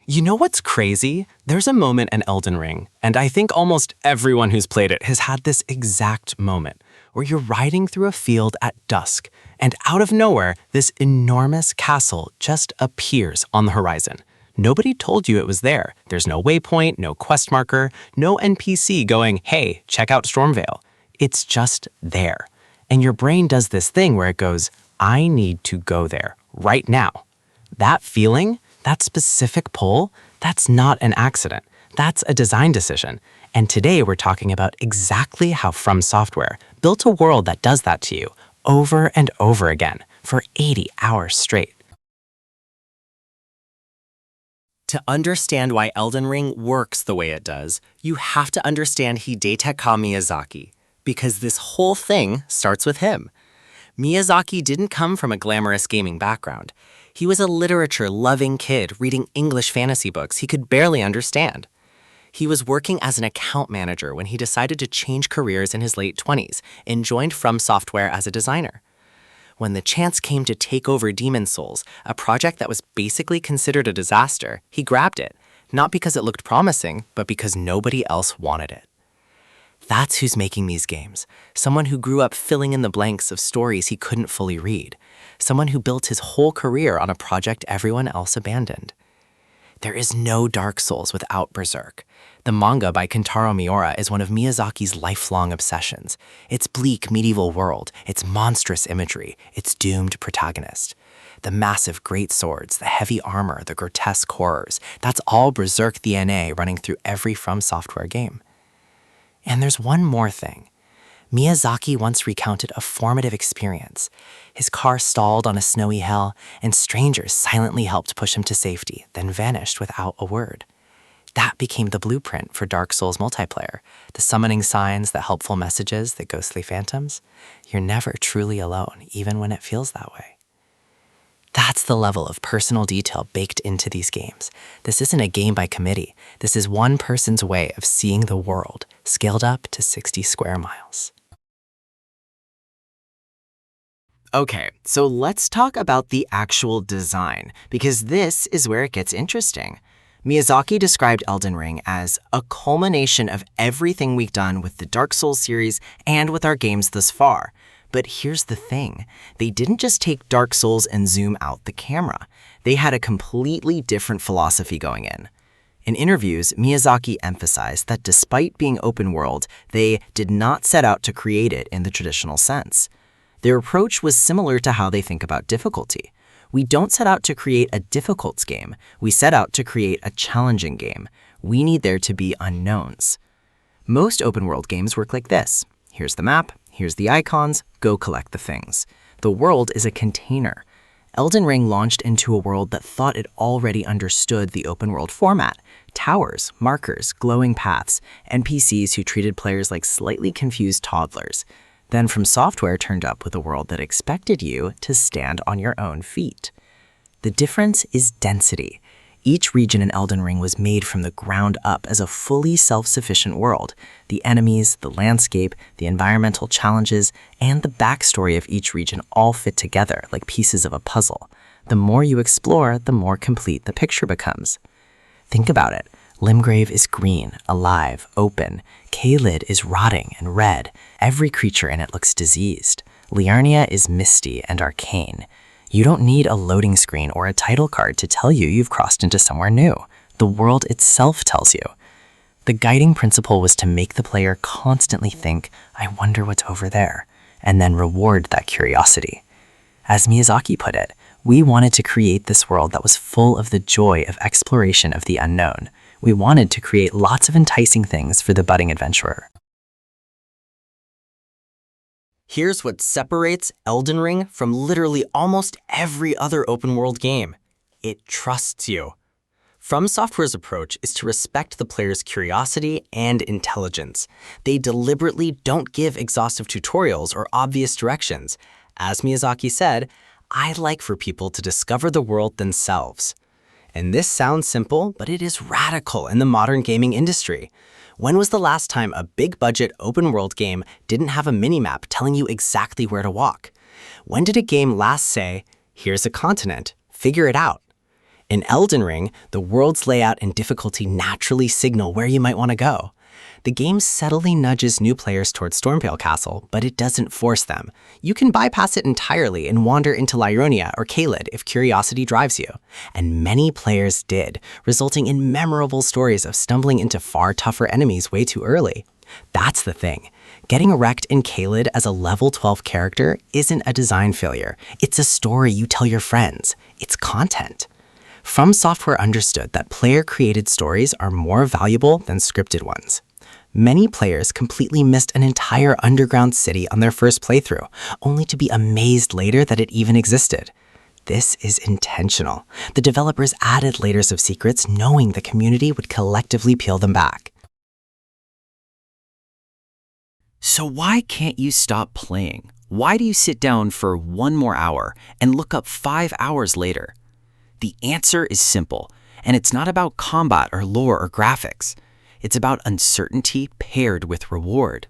You know what's crazy? There's a moment in Elden Ring, and I think almost everyone who's played it has had this exact moment, where you're riding through a field at dusk, and out of nowhere, this enormous castle just appears on the horizon. Nobody told you it was there. There's no waypoint, no quest marker, no NPC going, hey, check out Stormvale. It's just there. And your brain does this thing where it goes, I need to go there right now. That feeling, that specific pull, that's not an accident. That's a design decision. And today we're talking about exactly how FromSoftware built a world that does that to you over and over again for 80 hours straight. To understand why Elden Ring works the way it does, you have to understand Hidetaka Miyazaki, because this whole thing starts with him. Miyazaki didn't come from a glamorous gaming background. He was a literature-loving kid reading English fantasy books he could barely understand. He was working as an account manager when he decided to change careers in his late 20s and joined FromSoftware as a designer. When the chance came to take over Demon's Souls, a project that was basically considered a disaster, he grabbed it, not because it looked promising, but because nobody else wanted it. That's who's making these games. Someone who grew up filling in the blanks of stories he couldn't fully read. Someone who built his whole career on a project everyone else abandoned. There is no Dark Souls without Berserk. The manga by Kentaro Miura is one of Miyazaki's lifelong obsessions. Its bleak medieval world, its monstrous imagery, its doomed protagonist. The massive great swords, the heavy armor, the grotesque horrors, that's all Berserk DNA running through every FromSoftware game. And there's one more thing. Miyazaki once recounted a formative experience. His car stalled on a snowy hill, and strangers silently helped push him to safety, then vanished without a word. That became the blueprint for Dark Souls multiplayer. The summoning signs, the helpful messages, the ghostly phantoms. You're never truly alone, even when it feels that way. That's the level of personal detail baked into these games. This isn't a game by committee. This is one person's way of seeing the world, scaled up to 60 square miles. Okay, so let's talk about the actual design, because this is where it gets interesting. Miyazaki described Elden Ring as a culmination of everything we've done with the Dark Souls series and with our games thus far. But here's the thing. They didn't just take Dark Souls and zoom out the camera. They had a completely different philosophy going in. In interviews, Miyazaki emphasized that despite being open world, they did not set out to create it in the traditional sense. Their approach was similar to how they think about difficulty. We don't set out to create a difficult game. We set out to create a challenging game. We need there to be unknowns. Most open world games work like this. Here's the map, here's the icons, go collect the things. The world is a container. Elden Ring launched into a world that thought it already understood the open world format. Towers, markers, glowing paths, NPCs who treated players like slightly confused toddlers. Then FromSoftware turned up with a world that expected you to stand on your own feet. The difference is density. Each region in Elden Ring was made from the ground up as a fully self-sufficient world. The enemies, the landscape, the environmental challenges, and the backstory of each region all fit together like pieces of a puzzle. The more you explore, the more complete the picture becomes. Think about it. Limgrave is green, alive, open. Caelid is rotting and red. Every creature in it looks diseased. Liurnia is misty and arcane. You don't need a loading screen or a title card to tell you you've crossed into somewhere new. The world itself tells you. The guiding principle was to make the player constantly think, I wonder what's over there, and then reward that curiosity. As Miyazaki put it, we wanted to create this world that was full of the joy of exploration of the unknown. We wanted to create lots of enticing things for the budding adventurer. Here's what separates Elden Ring from literally almost every other open-world game. It trusts you. FromSoftware's approach is to respect the player's curiosity and intelligence. They deliberately don't give exhaustive tutorials or obvious directions. As Miyazaki said, I like for people to discover the world themselves. And this sounds simple, but it is radical in the modern gaming industry. When was the last time a big-budget open-world game didn't have a minimap telling you exactly where to walk? When did a game last say, here's a continent, figure it out? In Elden Ring, the world's layout and difficulty naturally signal where you might want to go. The game subtly nudges new players towards Stormveil Castle, but it doesn't force them. You can bypass it entirely and wander into Liurnia or Caelid if curiosity drives you. And many players did, resulting in memorable stories of stumbling into far tougher enemies way too early. That's the thing. Getting wrecked in Caelid as a level 12 character isn't a design failure. It's a story you tell your friends. It's content. FromSoftware understood that player-created stories are more valuable than scripted ones. Many players completely missed an entire underground city on their first playthrough, only to be amazed later that it even existed. This is intentional. The developers added layers of secrets knowing the community would collectively peel them back. So why can't you stop playing? Why do you sit down for one more hour and look up 5 hours later? The answer is simple, and it's not about combat or lore or graphics. It's about uncertainty paired with reward.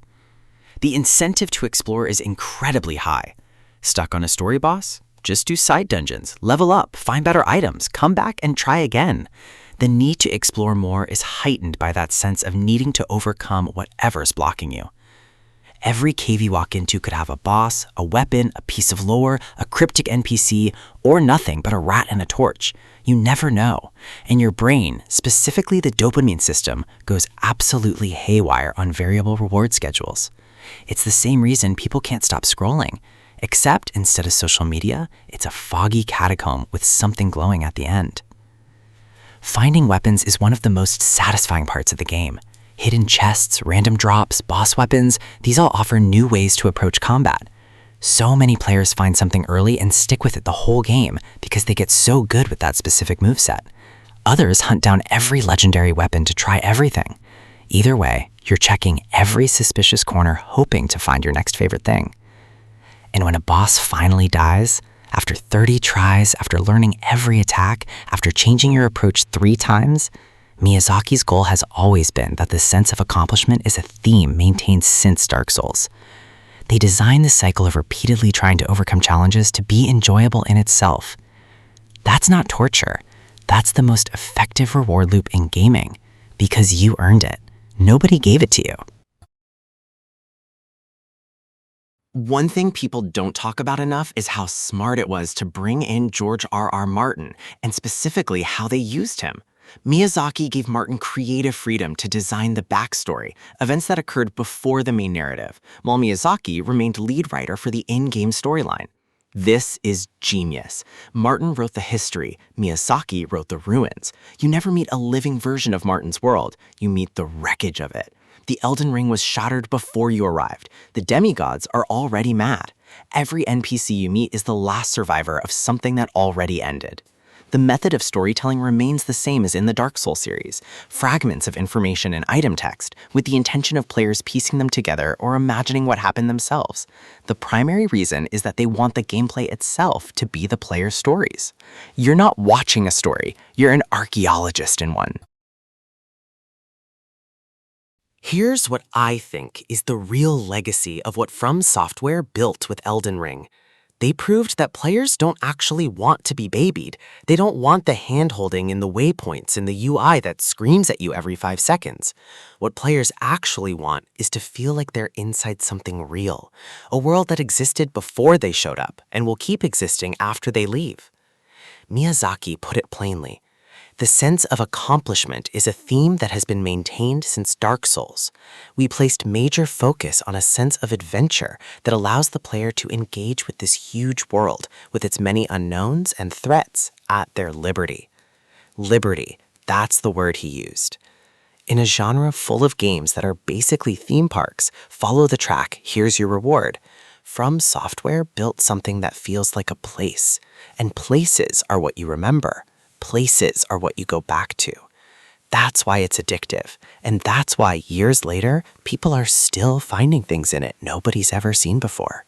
The incentive to explore is incredibly high. Stuck on a story boss? Just do side dungeons, level up, find better items, come back and try again. The need to explore more is heightened by that sense of needing to overcome whatever's blocking you. Every cave you walk into could have a boss, a weapon, a piece of lore, a cryptic NPC, or nothing but a rat and a torch. You never know. And your brain, specifically the dopamine system, goes absolutely haywire on variable reward schedules. It's the same reason people can't stop scrolling. Except instead of social media, it's a foggy catacomb with something glowing at the end. Finding weapons is one of the most satisfying parts of the game. Hidden chests, random drops, boss weapons, these all offer new ways to approach combat. So many players find something early and stick with it the whole game because they get so good with that specific moveset. Others hunt down every legendary weapon to try everything. Either way, you're checking every suspicious corner hoping to find your next favorite thing. And when a boss finally dies, after 30 tries, after learning every attack, after changing your approach 3 times, Miyazaki's goal has always been that the sense of accomplishment is a theme maintained since Dark Souls. They designed the cycle of repeatedly trying to overcome challenges to be enjoyable in itself. That's not torture. That's the most effective reward loop in gaming, because you earned it. Nobody gave it to you. One thing people don't talk about enough is how smart it was to bring in George R.R. Martin, and specifically how they used him. Miyazaki gave Martin creative freedom to design the backstory, events that occurred before the main narrative, while Miyazaki remained lead writer for the in-game storyline. This is genius. Martin wrote the history, Miyazaki wrote the ruins. You never meet a living version of Martin's world, you meet the wreckage of it. The Elden Ring was shattered before you arrived. The demigods are already mad. Every NPC you meet is the last survivor of something that already ended. The method of storytelling remains the same as in the Dark Souls series, fragments of information and item text, with the intention of players piecing them together or imagining what happened themselves. The primary reason is that they want the gameplay itself to be the player's stories. You're not watching a story, you're an archaeologist in one. Here's what I think is the real legacy of what FromSoftware built with Elden Ring. They proved that players don't actually want to be babied. They don't want the hand-holding in the waypoints in the UI that screams at you every 5 seconds. What players actually want is to feel like they're inside something real, a world that existed before they showed up and will keep existing after they leave. Miyazaki put it plainly. The sense of accomplishment is a theme that has been maintained since Dark Souls. We placed major focus on a sense of adventure that allows the player to engage with this huge world with its many unknowns and threats at their liberty. Liberty, that's the word he used. In a genre full of games that are basically theme parks, follow the track, here's your reward. FromSoftware built something that feels like a place, and places are what you remember. Places are what you go back to. That's why it's addictive, and that's why years later, people are still finding things in it nobody's ever seen before.